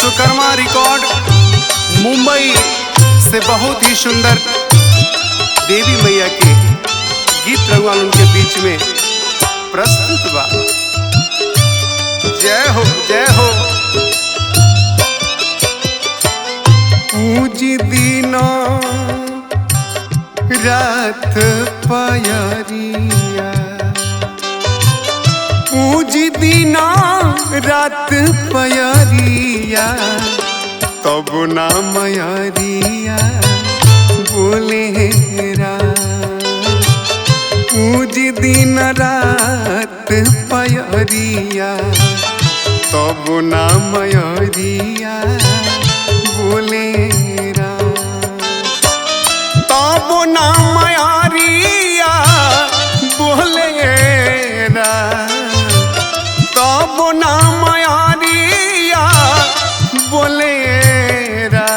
Vishwakarma record Mumbai से बहुत ही सुंदर देवी मैया के गीत रंगवाल उनके बीच में प्रस्तुत बा। जय हो जय हो। पूज दिन रात पयरिया, पूज दिन रात पयरिया, तब ना मयरिया बोलेरा। पूज दिन रात पयरिया, तब ना मयरिया बोलेरा। तब ना मयरिया बोलेरा, तब ना मयरिया बोलेरा।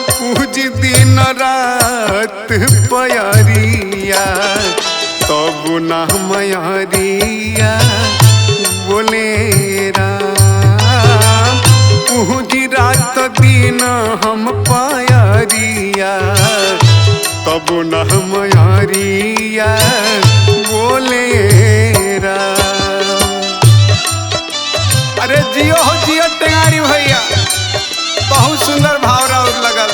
पूज दिन रात पयरिया, तब ना मयरिया बोलेरा। पूज रात दिन हम पयरिया, तब ना मयरिया बोलेरा। अरे जियो हो जियो टेंगारी भैया, बहुत सुंदर भाव राउर लगल।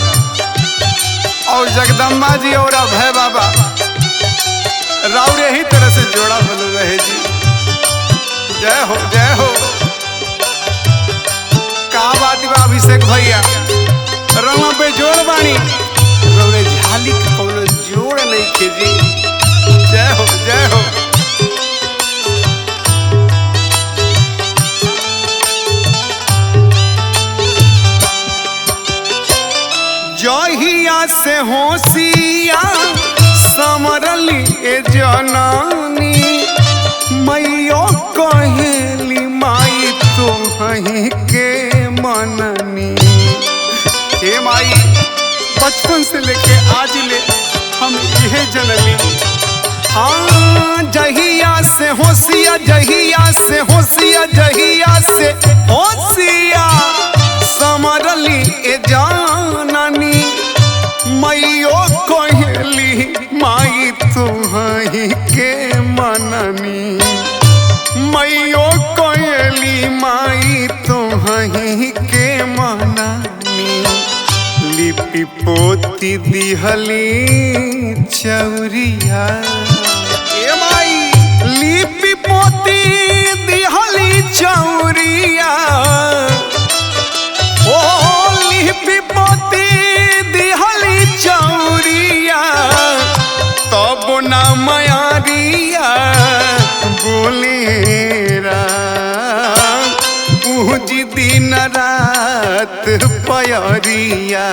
और जगदम्बा जी और अभय बाबा राउर यही तरह से जोड़ा बन रहे जी। जय हो जय हो। का बात बा अभिषेक भैया, रंगा पे जोड़ बानी रौरे झाली का कोनो जोड़ नहीं के जी। जय हो जय हो। जहिया से होशिया समरली ए जननी, मैयो कहेली माई तुम्हीं के मननी। हे माई, बचपन से लेके आज ले हम यह जननी। हाँ, जहिया से होशिया, जहिया से होशिया, जहिया से होशिया समरली ए जाननी, मैयो कहेली माई तुम्हीं के मननी। मैयो कहेली माई तुम्हीं के मननी। लिपि पोती दिहली चौरिया, ए माई लिपि पोती दिहली चौरिया। ओ लिपि पोती दिहली चौरिया, तब ना मयरिया बोलेरा। पूज दिन रात पयरिया,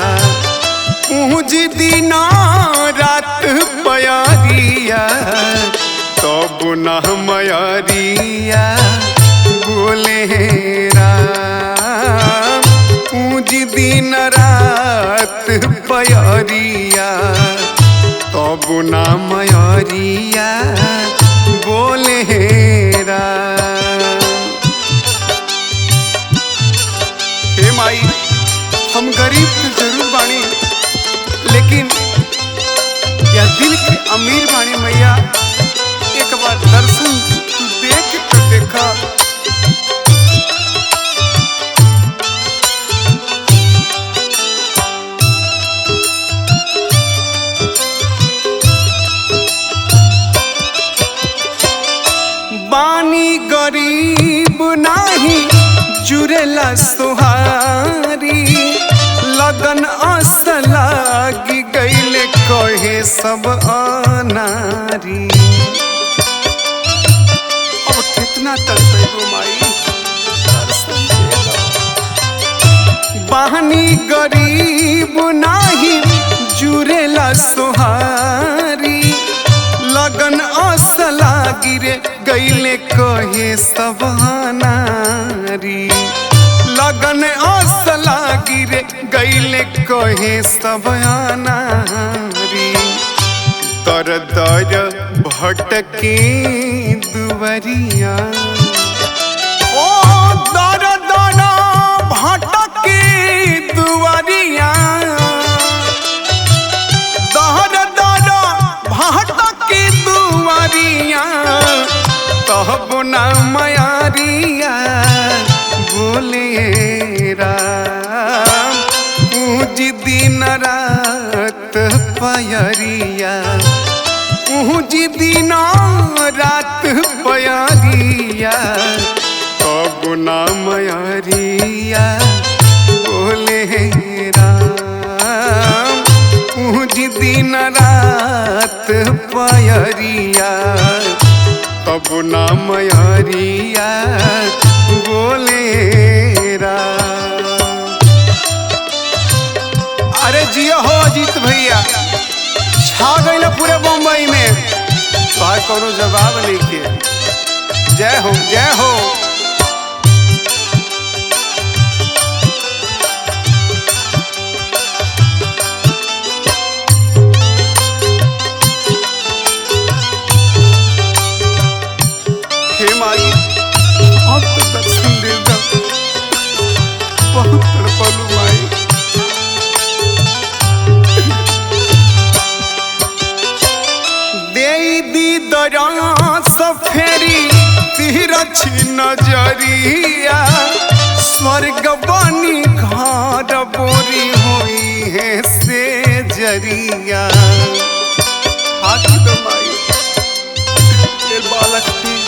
पूज दिन रात पयरिया, तब ना मयरिया बोलेरा। पूज दिन रात पयरिया, तब ना मयरिया बोलेरा। हे माई, हम गरीब तो जरूर बानी, लेकिन या दिल के अमीर बानी मैया। एक बार दर्शन देख कर देखा। बानी गरीब नाही जुरेला सुहारी, लगन आस लागी गईले कहे सब अनारी। अब कितना तड़पे गो माई, बानी गरीब नाही जुरेला सुहारी, लगन आस लागी रे गईले कहे सब नारी। लगन आस लागी रे गईले कहे सब नारी। दर दर भटके दुवरिया, ओ दर दर दुआरिया दहर दर भाट के दुआरिया कहब ना मयारिया बोले राम पूज दिन रात पयरिया पूज दिन रात पयरिया कहब ना मयरिया बोले राम पूज दिन रात पयरिया कब ना मयरिया बोले राम। अरे जियो हो अजीत भैया छा गई पूरे बम्बई में तो कोनो जवाब नहीं के। जय हो जय हो। माई अब तो दर्शन दे दो बहुत तड़पलू माई। दे दी दरास फेरी तिरछी नजरिया स्वर्ग बनी घर बोरी हुई है से जरिया। हाथी तो माई बालक थी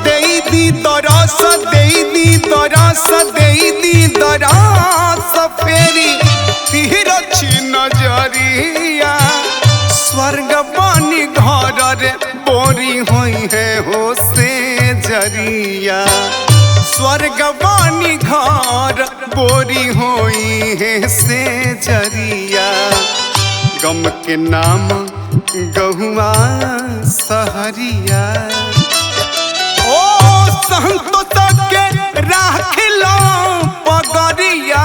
देदी दरस देदी दरस देदी दरस फेरी तिरछी नजरिया स्वर्ग बनी घर रे बोरी हुई है हो से जरिया स्वर्ग बनी घर बोरी हुई है से जरिया। गम के नाम गहुआ सहरिया ओ संत के राख लो पगरिया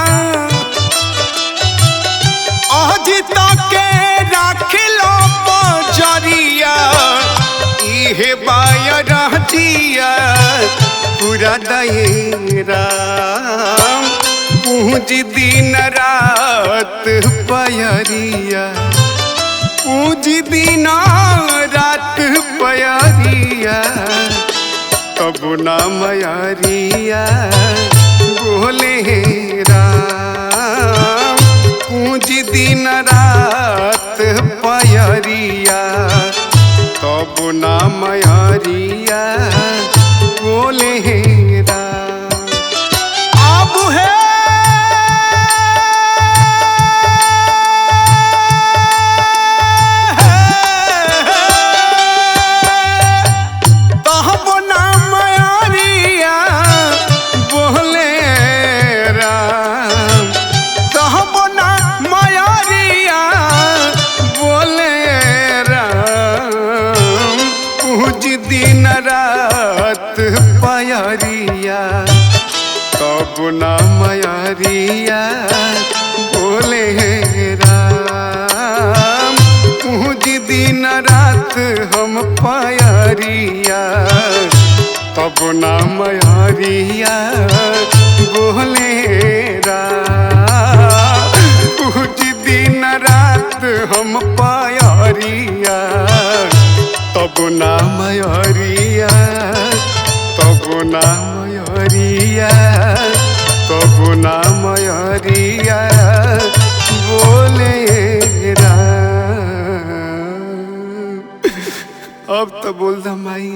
अजित के राख लो पजरिया इहे बायरजिया पूरा दयरा पूज दिन रात पयरिया पूज दिन रात पयरिया कब ना मयरिया बोले राम पूज दिन रात पयरिया कब ना मयरिया बोले राम। अब है दिन रात पयरिया कब ना मयरिया बोले राम पूज दिन रात हम पयरिया कब ना मयरिया बोले राम पूज दिन रात हम पयरिया तब ना मयरिया तब ना मयरिया तब ना मयरिया बोले राम। अब तो बोल दा माई।